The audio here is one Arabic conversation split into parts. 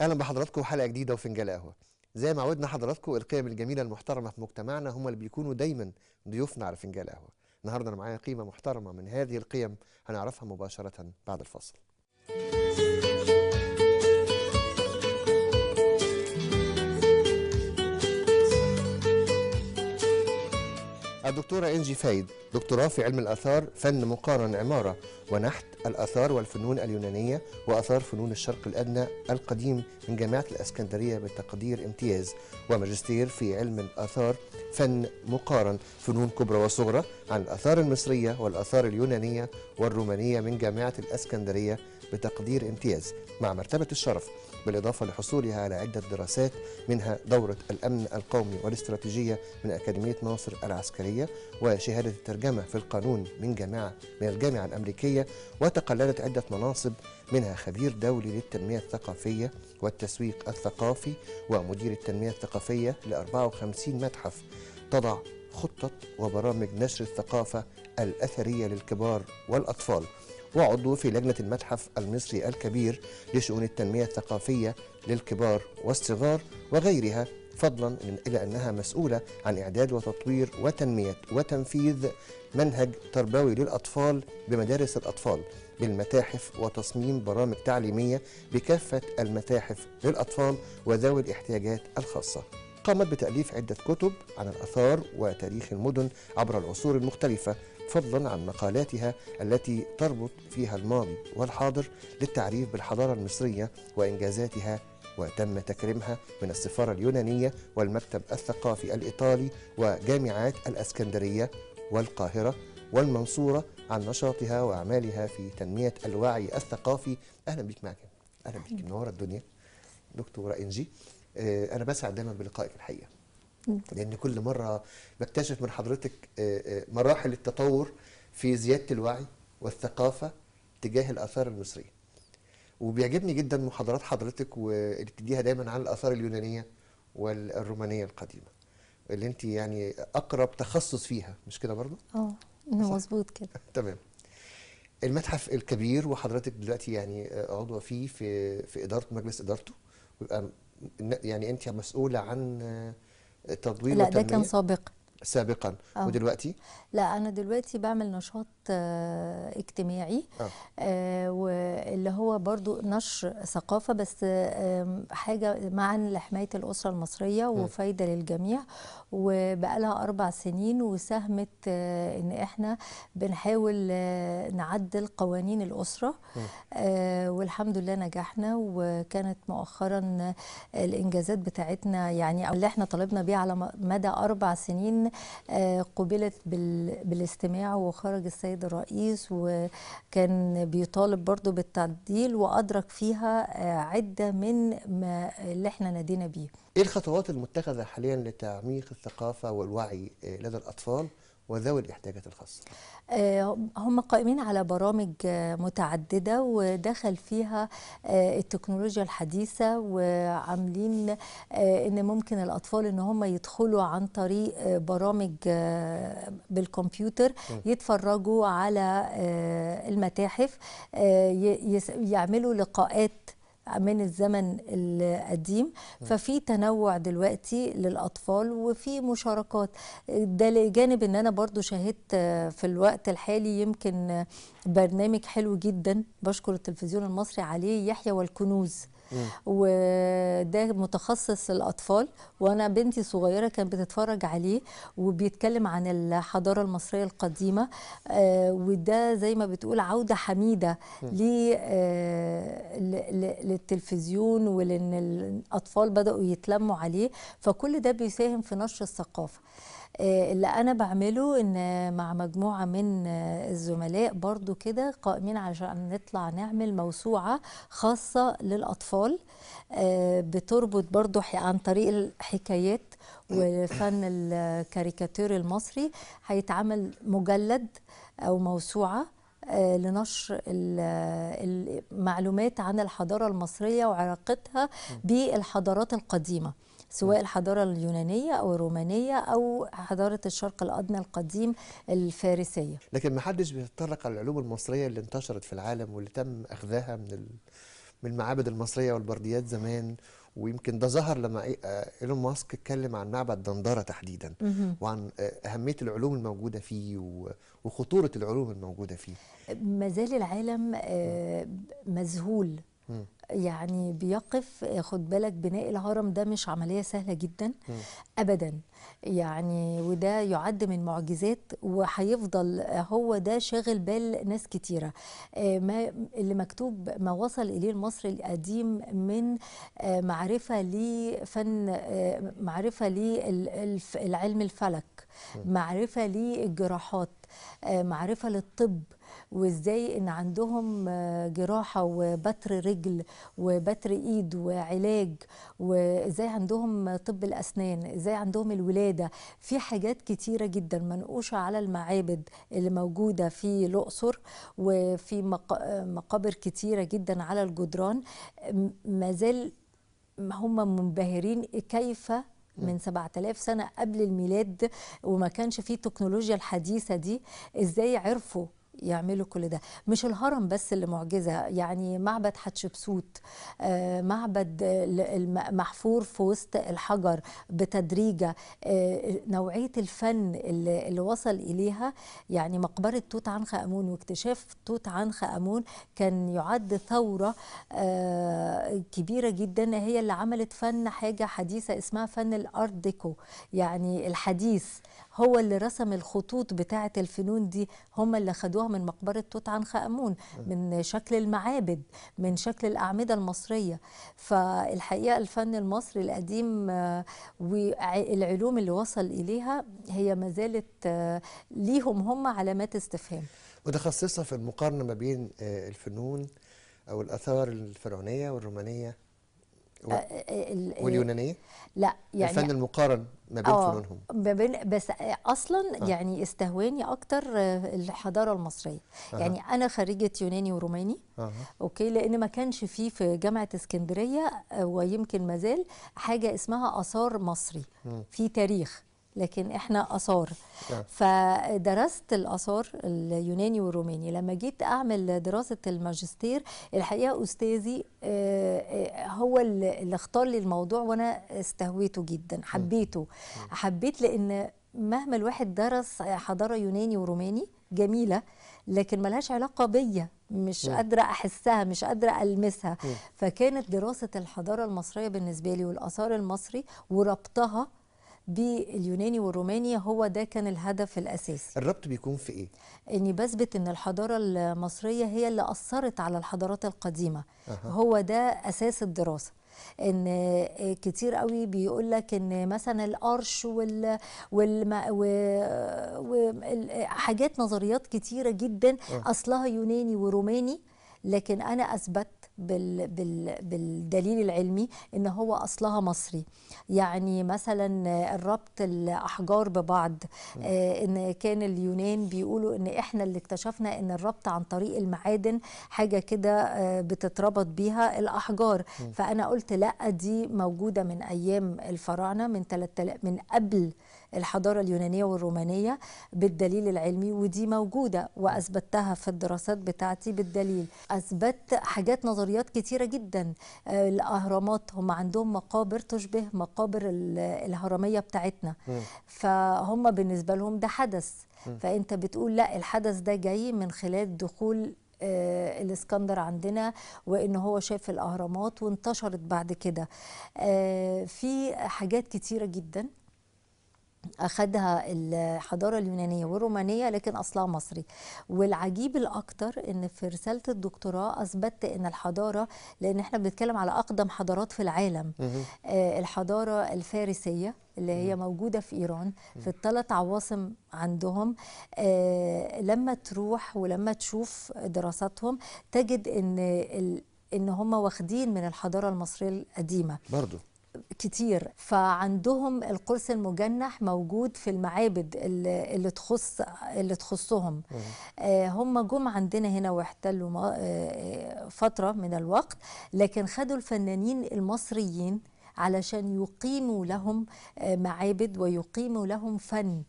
اهلا بحضراتكم حلقه جديده وفنجان قهوه. زي ما عودنا حضراتكم، القيم الجميله المحترمه في مجتمعنا هم اللي بيكونوا دايما ضيوفنا على فنجان قهوه. النهارده انا معايا قيمه محترمه من هذه القيم، هنعرفها مباشره بعد الفاصل. الدكتورة إنجي فايد، دكتوراه في علم الآثار، فن مقارن عمارة ونحت، الآثار والفنون اليونانية وآثار فنون الشرق الأدنى القديم من جامعة الإسكندرية بتقدير امتياز، وماجستير في علم الآثار فن مقارن فنون كبرى وصغرى عن الآثار المصرية والآثار اليونانية والرومانية من جامعة الإسكندرية بتقدير امتياز مع مرتبة الشرف، بالإضافة لحصولها على عدة دراسات منها دورة الأمن القومي والاستراتيجية من أكاديمية ناصر العسكرية، وشهادة الترجمة في القانون من الجامعة الأمريكية، وتقلدت عدة مناصب منها خبير دولي للتنمية الثقافية والتسويق الثقافي ومدير التنمية الثقافية ل 54 متحف، تضع خطة وبرامج نشر الثقافة الأثرية للكبار والأطفال، وعضو في لجنة المتحف المصري الكبير لشؤون التنمية الثقافية للكبار والصغار وغيرها، فضلا إلى أنها مسؤولة عن إعداد وتطوير وتنمية وتنفيذ منهج تربوي للأطفال بمدارس الأطفال بالمتاحف وتصميم برامج تعليمية بكافة المتاحف للأطفال وذوي الاحتياجات الخاصة. قامت بتأليف عدة كتب عن الآثار وتاريخ المدن عبر العصور المختلفة، فضلا عن مقالاتها التي تربط فيها الماضي والحاضر للتعريف بالحضارة المصرية وإنجازاتها، وتم تكريمها من السفارة اليونانية والمكتب الثقافي الإيطالي وجامعات الإسكندرية والقاهرة والمنصورة عن نشاطها وأعمالها في تنمية الوعي الثقافي. أهلا بيك معك. أهلا بيك، منورة الدنيا دكتورة إنجي. أنا بسعد دايما بلقائك الحقيقة، لأن كل مرة بكتشف من حضرتك مراحل التطور في زيادة الوعي والثقافة تجاه الآثار المصرية، وبيعجبني جدا محاضرات حضرتك واللي بتديها دايما عن الآثار اليونانية والرومانية القديمة، اللي انت يعني أقرب تخصص فيها، مش كده برضو؟ مظبوط كده. تمام. المتحف الكبير وحضرتك دلوقتي يعني عضوة فيه في إدارة مجلس إدارته، ويبقى يعني انت مسؤولة عن تطوير لا، ده كان وتنمية سابقا. ودلوقتي؟ لا، انا دلوقتي بعمل نشاط اجتماعي، واللي هو برضو نشر ثقافة، بس حاجة معا لحماية الأسرة المصرية وفايدة للجميع، وبقالها 4 سنين، وساهمت ان احنا بنحاول نعدل قوانين الأسرة، والحمد لله نجحنا. وكانت مؤخرا الإنجازات بتاعتنا يعني اللي احنا طالبنا بيها على مدى 4 سنين قبلت بالاستماع، وخرج السيد الرئيس وكان بيطالب برضو بالتعديل، وأدرك فيها عدة من ما اللي احنا نادينا بيه. ايه الخطوات المتخذة حاليا لتعميق الثقافة والوعي لدى الأطفال وذوي الاحتياجات الخاصة؟ هم قائمين على برامج متعددة، ودخل فيها التكنولوجيا الحديثة، وعاملين ان ممكن الأطفال ان هم يدخلوا عن طريق برامج بالكمبيوتر، يتفرجوا على المتاحف، يعملوا لقاءات من الزمن القديم. ففي تنوع دلوقتي للأطفال وفي مشاركات. ده لجانب ان انا برضو شاهدت في الوقت الحالي يمكن برنامج حلو جدا بشكر التلفزيون المصري عليه، يحيى والكنوز، وده متخصص الأطفال، وأنا بنتي صغيرة كانت بتتفرج عليه، وبيتكلم عن الحضارة المصرية القديمة، وده زي ما بتقول عودة حميدة للتلفزيون، ولأن الأطفال بدأوا يتلموا عليه، فكل ده بيساهم في نشر الثقافة. اللي أنا بعمله إن مع مجموعة من الزملاء برضو كده قائمين عشان نطلع نعمل موسوعة خاصة للأطفال، بتربط برضو عن طريق الحكايات وفن الكاريكاتير المصري. هيتعمل مجلد أو موسوعة لنشر المعلومات عن الحضارة المصرية وعلاقتها بالحضارات القديمة، سواء الحضارة اليونانية أو الرومانية أو حضارة الشرق الأدنى القديم الفارسية. لكن ما حدش بيتطرق على العلوم المصرية اللي انتشرت في العالم واللي تم أخذها من المعابد المصريه والبرديات زمان. ويمكن ده ظهر لما ايلون ماسك اتكلم عن معبد دندره تحديدا، وعن اهميه العلوم الموجوده فيه وخطوره العلوم الموجوده فيه. ما زال العالم مذهول، يعني بيقف. خد بالك بناء الهرم ده مش عملية سهلة جدا أبدا، يعني وده يعد من معجزات، وهيفضل هو ده شاغل بال ناس كتيرة. ما اللي مكتوب، ما وصل إليه المصري القديم من معرفة لفن، معرفة للعلم الفلك، معرفة للجراحات، معرفة للطب، وازاي ان عندهم جراحة وبتر رجل وبتر ايد وعلاج، وازاي عندهم طب الاسنان، ازاي عندهم الولادة. في حاجات كتيرة جدا منقوشة على المعابد اللي موجودة في الأقصر، وفي مقابر كتيرة جدا على الجدران. ما زال هم منبهرين كيف من 7000 سنة قبل الميلاد، وما كانش فيه التكنولوجيا الحديثة دي، ازاي عرفوا يعملوا كل ده. مش الهرم بس اللي معجزة، يعني معبد حتشبسوت، معبد محفور في وسط الحجر بتدريجة، نوعية الفن اللي وصل إليها. يعني مقبرة توت عنخ آمون واكتشاف توت عنخ آمون كان يعد ثورة كبيرة جدا، هي اللي عملت فن حاجة حديثة اسمها فن الارت ديكو، يعني الحديث. هو اللي رسم الخطوط بتاعة الفنون دي، هم اللي خدوها من مقبرة توت عنخ آمون، من شكل المعابد، من شكل الأعمدة المصرية. فالحقيقة الفن المصري القديم والعلوم اللي وصل إليها هي ما زالت ليهم هم علامات استفهام. متخصصة في المقارنة ما بين الفنون أو الآثار الفرعونية والرومانية واليونانية. لا يعني الفن المقارن ما بين فنونهم. بس اصلا يعني استهواني اكتر الحضاره المصريه. يعني انا خريجه يوناني وروماني، اوكي، لان ما كانش فيه في جامعه اسكندريه ويمكن ما زال حاجه اسمها اثار مصري في تاريخ، لكن احنا اثار. فدرست الاثار اليوناني والروماني. لما جيت اعمل دراسه الماجستير، الحقيقه استاذي هو اللي اختار لي الموضوع، وانا استهويته جدا، حبيته. حبيت لان مهما الواحد درس حضاره يوناني وروماني جميله، لكن ملهاش علاقه بيا، مش قادره احسها، مش قادره المسها. فكانت دراسه الحضاره المصريه بالنسبه لي والاثار المصري وربطها باليوناني والروماني، هو ده كان الهدف الأساسي. الربط بيكون في إيه؟ إني بثبت إن الحضارة المصرية هي اللي أثرت على الحضارات القديمة. هو ده أساس الدراسة. ان كتير قوي بيقول لك ان مثلا القرش وحاجات نظريات كتيرة جدا اصلها يوناني وروماني، لكن انا اثبت بالدليل العلمي ان هو اصلها مصري. يعني مثلا الربط الاحجار ببعض، ان كان اليونان بيقولوا ان احنا اللي اكتشفنا ان الربط عن طريق المعادن حاجه كده بتتربط بيها الاحجار. فانا قلت لا، دي موجوده من ايام الفراعنه، من 3000، من قبل الحضاره اليونانيه والرومانيه بالدليل العلمي، ودي موجوده واثبتها في الدراسات بتاعتي بالدليل. اثبت حاجات نظريات كتيره جدا. الاهرامات هم عندهم مقابر تشبه مقابر الهرميه بتاعتنا، فهم بالنسبه لهم ده حدث. فانت بتقول لا، الحدث ده جاي من خلال دخول الاسكندر عندنا، وان هو شاف الاهرامات وانتشرت بعد كده. في حاجات كتيره جدا أخدها الحضارة اليونانية والرومانية لكن أصلها مصري. والعجيب الأكتر إن في رسالة الدكتوراه أثبتت إن الحضارة، لأن إحنا بنتكلم على أقدم حضارات في العالم، الحضارة الفارسية اللي هي موجودة في إيران في ال3 عواصم عندهم. لما تروح ولما تشوف دراساتهم تجد إن هم واخدين من الحضارة المصرية القديمة برضو كتير. فعندهم القرص المجنح موجود في المعابد اللي تخصهم. هم جم عندنا هنا واحتلوا فترة من الوقت، لكن خدوا الفنانين المصريين علشان يقيموا لهم معابد ويقيموا لهم فن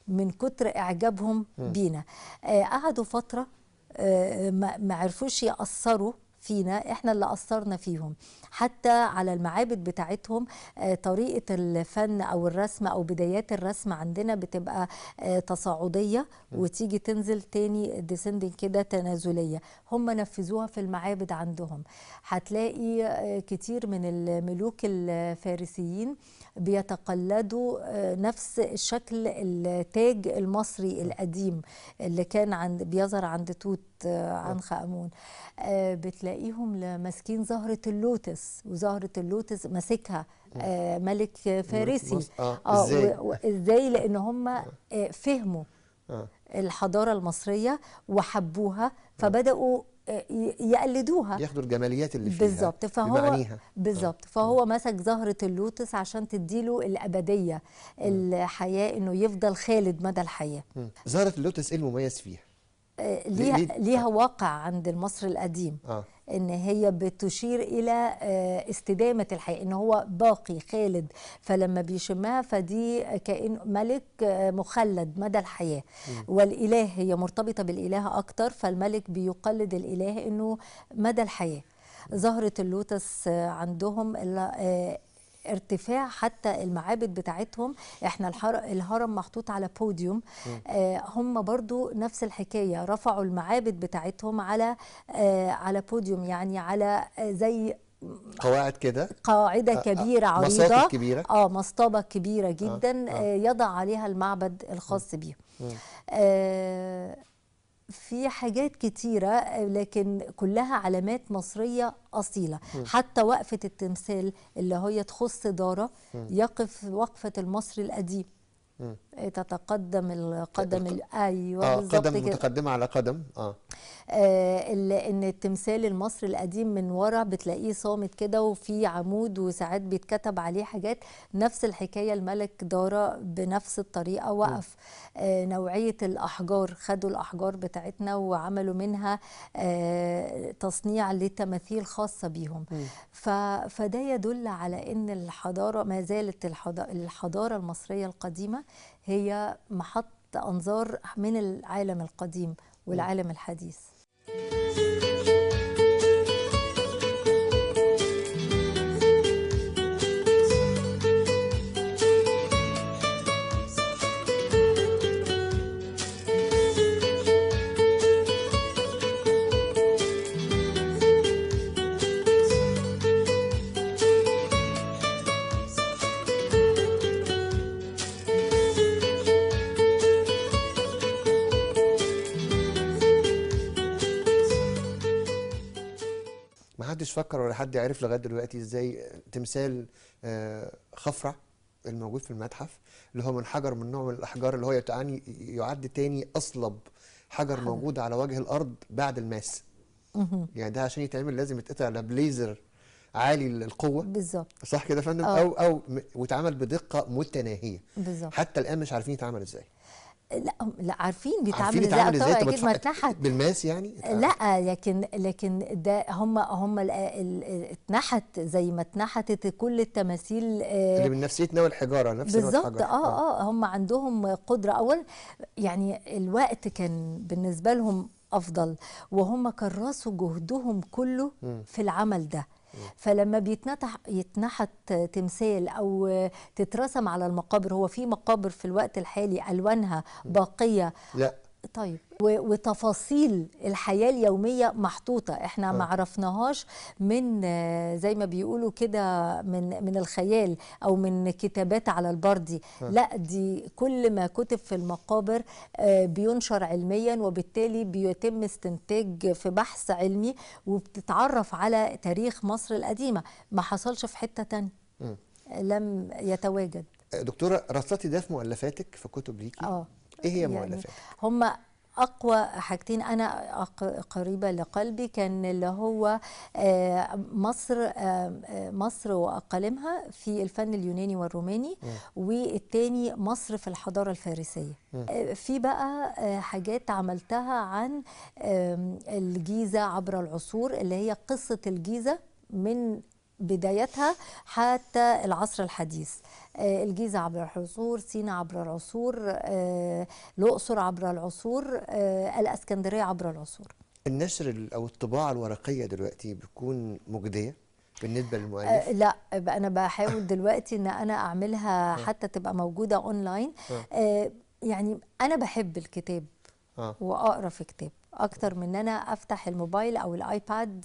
من كتر إعجابهم بينا. قعدوا فترة ما عرفوش يأثروا فينا، احنا اللي أثرنا فيهم. حتى على المعابد بتاعتهم طريقة الفن أو الرسم أو بدايات الرسم عندنا بتبقى تصاعدية وتيجي تنزل تاني ديسندنج كده تنازلية. هم نفذوها في المعابد عندهم. هتلاقي كتير من الملوك الفارسيين بيتقلدوا نفس الشكل التاج المصري القديم اللي كان بيظهر عند توت عنخ آمون. بتلاقيهم ماسكين زهرة اللوتس، وزهرة اللوتس ماسكها ملك فارسي. ازاي؟ لان هم فهموا الحضارة المصرية وحبوها، فبدأوا يقلدوها، ياخدوا الجماليات اللي فيها بالظبط. بمعانيها بالظبط. فهو مسك زهرة اللوتس عشان تديله الأبدية، الحياة، انه يفضل خالد مدى الحياة. زهرة اللوتس ايه المميز فيها؟ ليها واقع عند المصري القديم، ان هي بتشير الى استدامة الحياة، ان هو باقي خالد. فلما بيشمها فدي كأن ملك مخلد مدى الحياة. والاله هي مرتبطة بالاله اكتر، فالملك بيقلد الاله انه مدى الحياة. زهرة اللوتس عندهم ارتفاع حتى المعابد بتاعتهم. احنا الهرم محطوط على بوديوم، هم برضو نفس الحكاية، رفعوا المعابد بتاعتهم على بوديوم، يعني على زي قواعد كده، قاعدة كبيرة عريضة، مصاطب كبيرة، مصطبة كبيرة جدا، يضع عليها المعبد الخاص بيه. في حاجات كتيرة لكن كلها علامات مصرية أصيلة. حتى وقفة التمثال اللي هي تخص دارة، يقف وقفة المصري القديم، تتقدم القدم ايوه بالظبط قدم متقدمه على قدم. ان التمثال المصري القديم من ورا بتلاقيه صامت كده وفي عمود وساعات بيتكتب عليه حاجات. نفس الحكايه الملك دارا بنفس الطريقه وقف. نوعيه الاحجار، خدوا الاحجار بتاعتنا وعملوا منها تصنيع لتماثيل خاصه بيهم. فده يدل على ان الحضاره ما زالت الحضاره المصريه القديمه هي محط أنظار من العالم القديم والعالم الحديث. محدش فكر ولا حد عرف لغايه دلوقتي ازاي تمثال خفرع الموجود في المتحف، اللي هو من حجر، من نوع من الاحجار اللي هو يعد تاني اصلب حجر موجود على وجه الارض بعد الماس. يعني ده عشان يتعمل لازم يتقطع على بليزر عالي القوه. بالظبط. صح كده يا فندم؟ او واتعمل بدقه متناهيه. بالظبط. حتى الان مش عارفين يتعمل ازاي. لا عارفين بيتعمل ازاي. طبعا اكيد ما اتنحت بالماس يعني. لا لكن ده هم اتنحت زي ما اتنحتت كل التماثيل اللي من نفسيتنا والحجاره نفس بالظبط. هم عندهم قدره. اول يعني الوقت كان بالنسبه لهم افضل، وهم كرسوا جهدهم كله في العمل ده. فلما يتنحت تمثال او تترسم على المقابر، هو في مقابر في الوقت الحالي الوانها باقيه. لا طيب وتفاصيل الحياة اليومية محطوطة، احنا ما عرفناهاش من زي ما بيقولوا كده من الخيال او من كتابات على البردي. لا، دي كل ما كتب في المقابر بينشر علميا، وبالتالي بيتم استنتاج في بحث علمي، وبتتعرف على تاريخ مصر القديمة. ما حصلش في حتة تانية، لم يتواجد. دكتورة، رصتي ده في مؤلفاتك، في كتب ليكي؟ ايه هي مؤلفاتك؟ هم أقوى حاجتين أنا قريبة لقلبي، كان اللي هو مصر وأقاليمها في الفن اليوناني والروماني، والتاني مصر في الحضارة الفارسية. في بقى حاجات عملتها عن الجيزة عبر العصور، اللي هي قصة الجيزة من بدايتها حتى العصر الحديث. الجيزة عبر العصور، سينا عبر العصور، الأقصر عبر العصور، الأسكندرية عبر العصور. النشر او الطباعه الورقيه دلوقتي بتكون مجديه بالنسبه للمؤلف؟ لا، انا بحاول دلوقتي ان انا اعملها حتى تبقى موجوده اونلاين. يعني انا بحب الكتاب واقرا في كتاب اكتر من ان انا افتح الموبايل او الايباد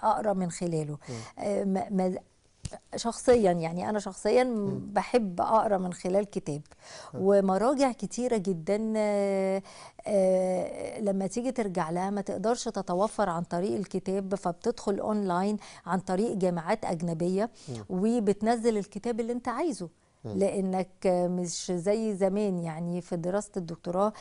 اقرا من خلاله. شخصيا، يعني انا شخصيا بحب اقرا من خلال كتاب، ومراجع كتيره جدا لما تيجي ترجع لها ما تقدرش تتوفر عن طريق الكتاب، فبتدخل اونلاين عن طريق جامعات اجنبيه وبتنزل الكتاب اللي انت عايزه. لانك مش زي زمان، يعني في دراسه الدكتوراه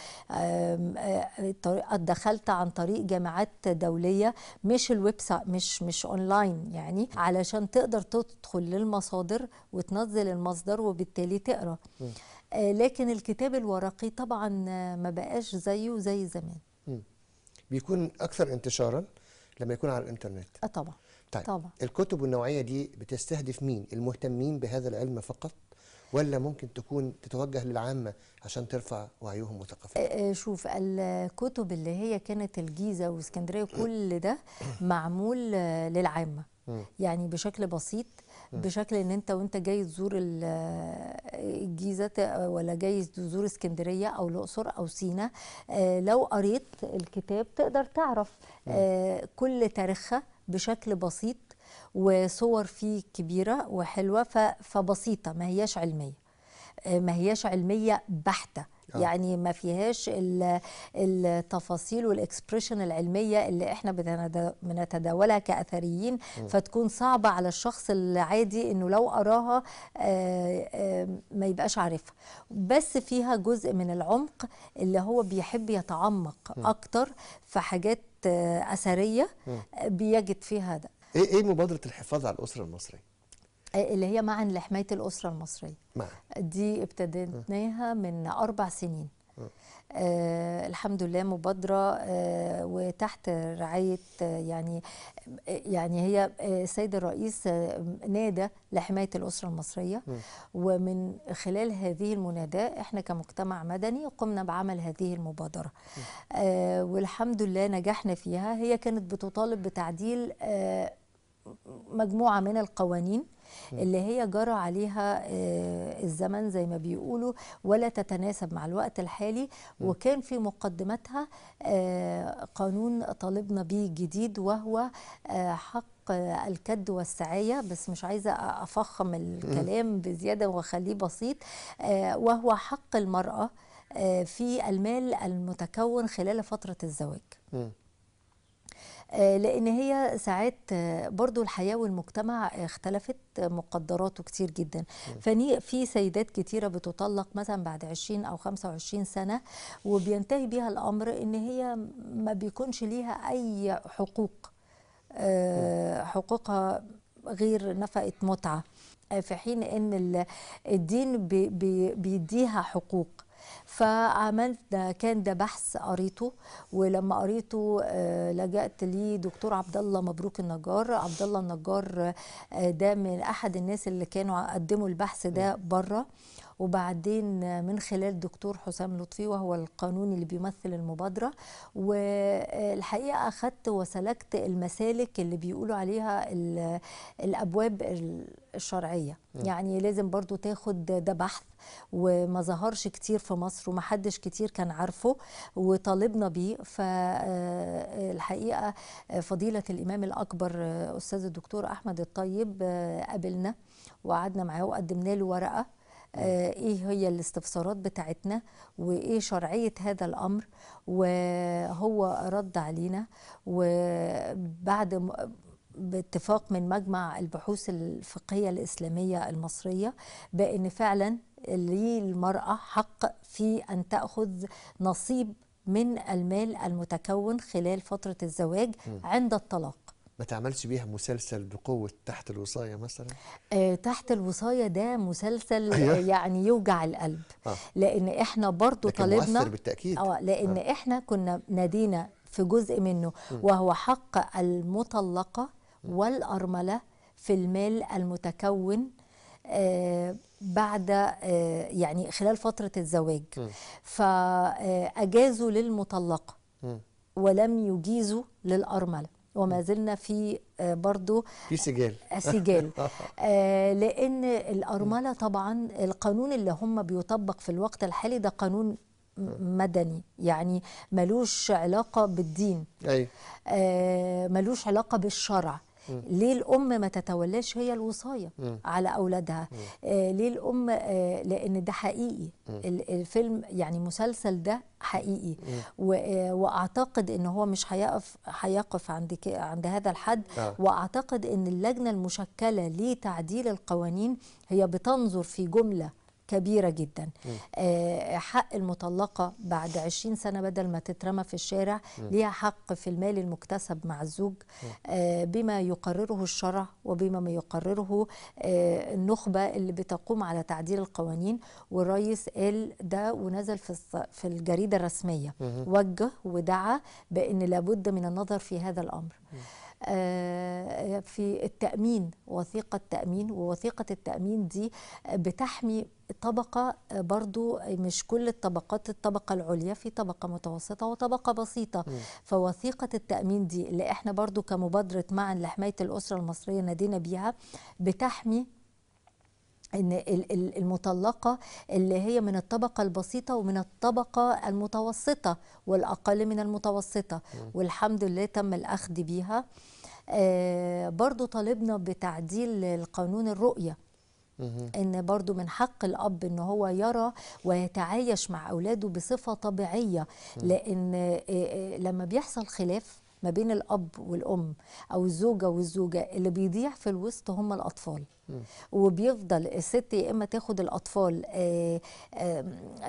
دخلت عن طريق جامعات دوليه، مش الويب سايت، مش اونلاين، يعني علشان تقدر تدخل للمصادر وتنزل المصدر وبالتالي تقرا. لكن الكتاب الورقي طبعا ما بقاش زيه زي زمان. بيكون اكثر انتشارا لما يكون على الانترنت. طبعا. طيب طبعا. الكتب النوعيه دي بتستهدف مين؟ المهتمين بهذا العلم فقط، ولا ممكن تكون تتوجه للعامة عشان ترفع وعيهم وثقافتهم؟ شوف، الكتب اللي هي كانت الجيزة واسكندرية كل ده معمول للعامة، يعني بشكل بسيط، بشكل ان انت وانت جاي تزور الجيزة ولا جاي تزور اسكندرية او الاقصر او سينا، لو قريت الكتاب تقدر تعرف كل تاريخها بشكل بسيط، وصور فيه كبيرة وحلوة، فبسيطة، ما هياش علمية، ما هياش علمية بحتة. يعني ما فيهاش التفاصيل والاكسبريشن العلمية اللي احنا بنتداولها كأثريين، فتكون صعبة على الشخص العادي انه لو قراها ما يبقاش عارفها. بس فيها جزء من العمق اللي هو بيحب يتعمق اكتر في حاجات أثرية بيجد فيها ده. ايه مبادرة الحفاظ على الأسرة المصرية؟ اللي هي معا لحماية الأسرة المصرية. معا دي ابتديناها من 4 سنين. الحمد لله مبادرة وتحت رعاية يعني هي السيد الرئيس نادى لحماية الأسرة المصرية، ومن خلال هذه المناداة احنا كمجتمع مدني قمنا بعمل هذه المبادرة. والحمد لله نجحنا فيها. هي كانت بتطالب بتعديل مجموعة من القوانين اللي هي جرى عليها الزمن زي ما بيقولوا، ولا تتناسب مع الوقت الحالي. وكان في مقدمتها قانون طالبنا به جديد، وهو حق الكد والسعاية، بس مش عايزة أفخم الكلام بزيادة وأخليه بسيط. وهو حق المرأة في المال المتكون خلال فترة الزواج. لأن هي ساعات برضو الحياة والمجتمع اختلفت مقدراته كتير جدا. في سيدات كتيرة بتطلق مثلا بعد 20 أو 25 سنة، وبينتهي بيها الأمر إن هي ما بيكونش ليها أي حقوق، حقوقها غير نفقة متعة، في حين إن الدين بيديها حقوق. فعملت كان ده بحث قريته، ولما قريته لجأت ليه دكتور عبد الله مبروك النجار. عبد الله النجار ده من احد الناس اللي كانوا قدموا البحث ده بره، وبعدين من خلال دكتور حسام لطفي وهو القانوني اللي بيمثل المبادرة. والحقيقة أخدت وسلكت المسالك اللي بيقولوا عليها الأبواب الشرعية. يعني لازم برضو تاخد ده بحث، وما ظهرش كتير في مصر ومحدش كتير كان عارفه، وطالبنا بيه. فالحقيقة فضيلة الإمام الأكبر أستاذ الدكتور أحمد الطيب قابلنا وقعدنا معاه وقدمنا له ورقة ايه هي الاستفسارات بتاعتنا وايه شرعية هذا الامر، وهو رد علينا. وبعد باتفاق من مجمع البحوث الفقهية الإسلامية المصرية بأن فعلا للمرأة حق في أن تأخذ نصيب من المال المتكون خلال فترة الزواج عند الطلاق. ما تعملش بيها مسلسل بقوة تحت الوصاية مثلا؟ تحت الوصاية ده مسلسل يعني يوجع القلب. لأن احنا برضو طالبنا، مؤثر بالتأكيد. لأن احنا كنا نادينا في جزء منه، وهو حق المطلقة والأرملة في المال المتكون بعد يعني خلال فترة الزواج. فأجازوا للمطلقة ولم يجيزوا للأرملة، وما زلنا في برضو في سجال لأن الأرملة طبعا القانون اللي هم بيطبق في الوقت الحالي ده قانون مدني، يعني ملوش علاقة بالدين، ملوش علاقة بالشرع. ليه الأم ما تتولاش هي الوصاية على أولادها؟ ليه الأم؟ لأن ده حقيقي، الفيلم يعني مسلسل ده حقيقي، وأعتقد إن هو مش هيقف عند هذا الحد. وأعتقد إن اللجنة المشكلة لتعديل القوانين هي بتنظر في جملة كبيرة جدا. حق المطلقة بعد 20 سنة بدل ما تترمى في الشارع ليها حق في المال المكتسب مع الزوج، بما يقرره الشرع وبما ما يقرره النخبة اللي بتقوم على تعديل القوانين. والرئيس قال ده ونزل في الجريدة الرسمية، وجه ودعا بأن لابد من النظر في هذا الأمر. في التأمين، وثيقة تأمين، ووثيقة التأمين دي بتحمي طبقة، برضو مش كل الطبقات، الطبقة العليا، في طبقة متوسطة وطبقة بسيطة. فوثيقة التأمين دي اللي احنا برضو كمبادرة معا لحماية الأسرة المصرية نادينا بيها، بتحمي ان المطلقة اللي هي من الطبقة البسيطة ومن الطبقة المتوسطة والأقل من المتوسطة، والحمد لله تم الأخذ بيها. برضو طالبنا بتعديل القانون الرؤية، ان برضو من حق الأب ان هو يرى ويتعايش مع أولاده بصفة طبيعية، لأن لما بيحصل خلاف ما بين الأب والأم أو الزوجة والزوجة، اللي بيضيع في الوسط هم الأطفال. وبيفضل الست يا اما تاخد الاطفال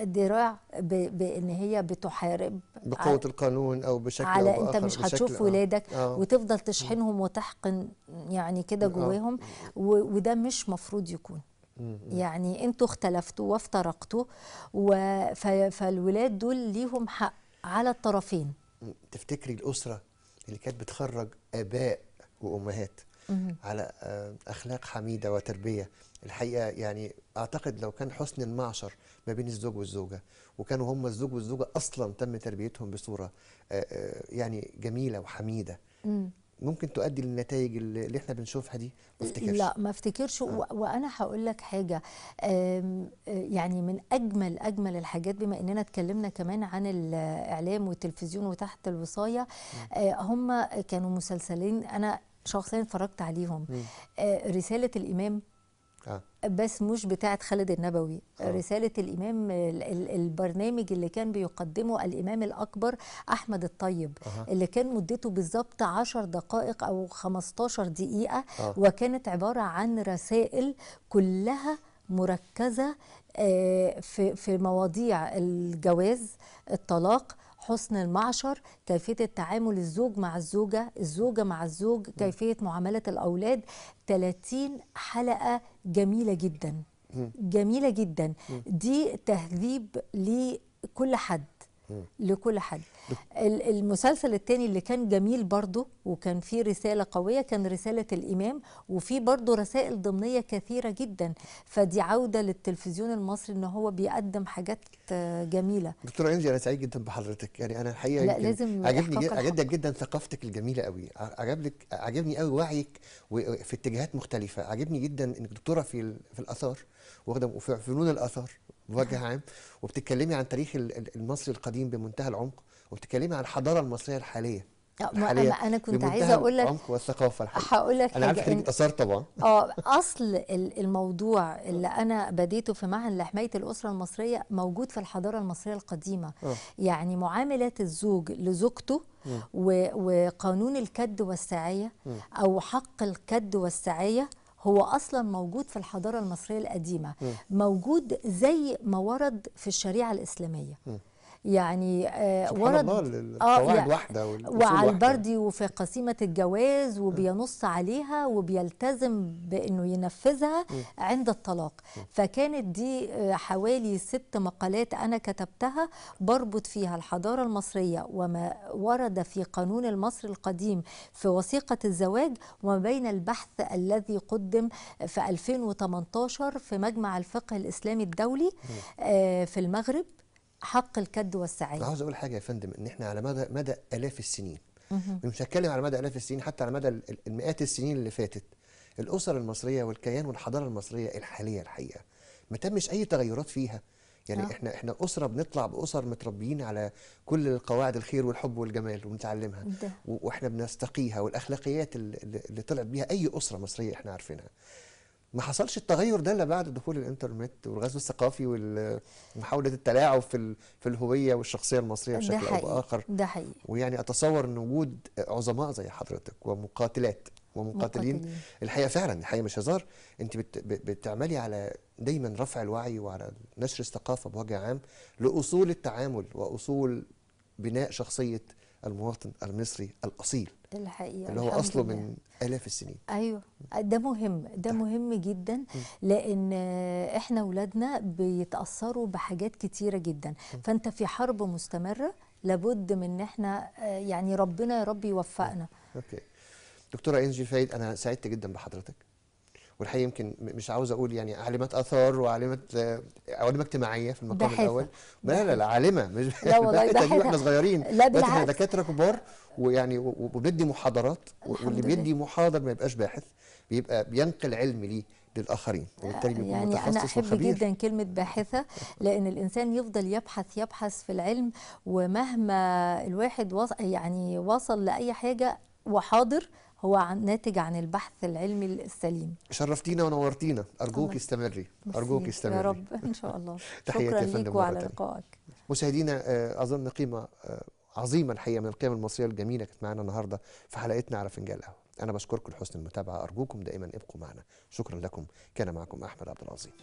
ذراع بان هي بتحارب بقوه القانون او بشكل على او انت باخر، مش هتشوف ولادك وتفضل تشحنهم وتحقن يعني كده جواهم، وده مش مفروض يكون. يعني انتوا اختلفتوا وافترقتوا، فالولاد دول ليهم حق على الطرفين. تفتكري الاسره اللي كانت بتخرج اباء وامهات على أخلاق حميدة وتربية، الحقيقة يعني أعتقد لو كان حسن المعشر ما بين الزوج والزوجة، وكانوا هم الزوج والزوجة أصلا تم تربيتهم بصورة يعني جميلة وحميدة، ممكن تؤدي للنتائج اللي احنا بنشوفها دي؟ ما افتكرش. لا ما افتكرش. وانا هقول لك حاجه، يعني من اجمل الحاجات، بما اننا اتكلمنا كمان عن الاعلام والتلفزيون وتحت الوصايه، هم كانوا مسلسلين انا شخصيا اتفرجت عليهم. رسالة الإمام، بس مش بتاعت خالد النبوي. رسالة الإمام، البرنامج اللي كان بيقدمه الإمام الأكبر أحمد الطيب، اللي كان مدته بالظبط 10 دقائق أو 15 دقيقة، وكانت عبارة عن رسائل كلها مركزة في مواضيع الجواز، الطلاق، حسن المعشر، كيفية التعامل الزوج مع الزوجة، الزوجة مع الزوج، كيفية معاملة الأولاد. 30 حلقة جميلة جدا، جميلة جدا. دي تهذيب لكل حد، لكل حد. المسلسل التاني اللي كان جميل برضو وكان فيه رسالة قوية كان رسالة الإمام، وفيه برضو رسائل ضمنية كثيرة جدا. فدي عودة للتلفزيون المصري ان هو بيقدم حاجات جميلة. دكتورة إنجي، أنا سعيد جدا بحضرتك، يعني أنا الحقيقة لا لازم عجبني جدا ثقافتك الجميلة قوي، عجبني قوي وعيك في اتجاهات مختلفة، عجبني جدا إنك دكتورة في الآثار، واخدة وفي فنون الآثار بوجه عام، وبتتكلمي عن تاريخ المصري القديم بمنتهى العمق، وبتتكلمي عن الحضارة المصرية الحالية. انا كنت عايزه اقول لك العمق والثقافه الحقيقيه. هقول لك انا عارف خريجه اثار طبعا. اصل الموضوع اللي انا بديته في معهد لحمايه الاسره المصريه موجود في الحضاره المصريه القديمه. يعني معامله الزوج لزوجته وقانون الكد والسعايه او حق الكد والسعايه هو اصلا موجود في الحضاره المصريه القديمه، موجود زي ما ورد في الشريعه الاسلاميه. يعني ورد القواعد واحده وعلى البردي وفي قسيمه الجواز، وبينص عليها وبيلتزم بانه ينفذها عند الطلاق. فكانت دي حوالي 6 مقالات انا كتبتها بربط فيها الحضاره المصريه وما ورد في قانون المصري القديم في وثيقه الزواج، وما بين البحث الذي قدم في 2018 في مجمع الفقه الاسلامي الدولي في المغرب، حق الكد والسعي. عاوز اقول حاجه يا فندم، ان احنا على مدى الاف السنين، مش هتكلم على مدى الاف السنين، حتى على مدى المئات السنين اللي فاتت، الاسر المصريه والكيان والحضاره المصريه الحاليه الحقيقه ما تمش اي تغيرات فيها. يعني احنا اسره بنطلع باسر متربيين على كل قواعد الخير والحب والجمال وبنتعلمها، واحنا بنستقيها، والاخلاقيات اللي طلعت بيها اي اسره مصريه احنا عارفينها. ما حصلش التغير ده الا بعد دخول الانترنت والغزو الثقافي ومحاوله التلاعب في الهويه والشخصيه المصريه بشكل او باخر. ده حقيقي. ويعني اتصور ان وجود عظماء زي حضرتك ومقاتلات ومقاتلين الحقيقه فعلا، الحقيقه مش هزار، انت بتعملي على دايما رفع الوعي وعلى نشر الثقافه بوجه عام لاصول التعامل واصول بناء شخصيه المواطن المصري الاصيل الحقيقه اللي هو اصله من آلاف السنين. ايوه ده مهم، ده مهم جدا، لان احنا اولادنا بيتاثروا بحاجات كتيره جدا، فانت في حرب مستمره لابد من ان احنا يعني ربنا يا رب يوفقنا. اوكي دكتوره انجي فايد، انا سعدت جدا بحضرتك، والحقيقه يمكن مش عاوز اقول يعني عالمه اثار وعالمه علوم اجتماعيه في المقام الاول، لا عالمه، مش لا والله دي واحنا صغيرين، لا بالعكس، احنا دكاتره كبار ويعني وبندي محاضرات، واللي بيدي محاضر ما يبقاش باحث، بيبقى بينقل علم ليه للاخرين، وبالتالي بيكون يعني متخصص انا احب وخبير. جدا كلمه باحثه، لان الانسان يفضل يبحث في العلم، ومهما الواحد يعني وصل لاي حاجه وحاضر هو ناتج عن البحث العلمي السليم. شرفتينا ونورتينا، ارجوك استمري، ارجوك استمري يا رب ان شاء الله. شكرا ليك وعلى لقائك. مشاهدينا، اظن قيمه عظيمه الحقيقه من القيم المصريه الجميله كانت معانا النهارده في حلقتنا على فنجان قهوه. انا بشكركم لحسن المتابعه، ارجوكم دائما ابقوا معنا. شكرا لكم، كان معكم احمد عبد العظيم.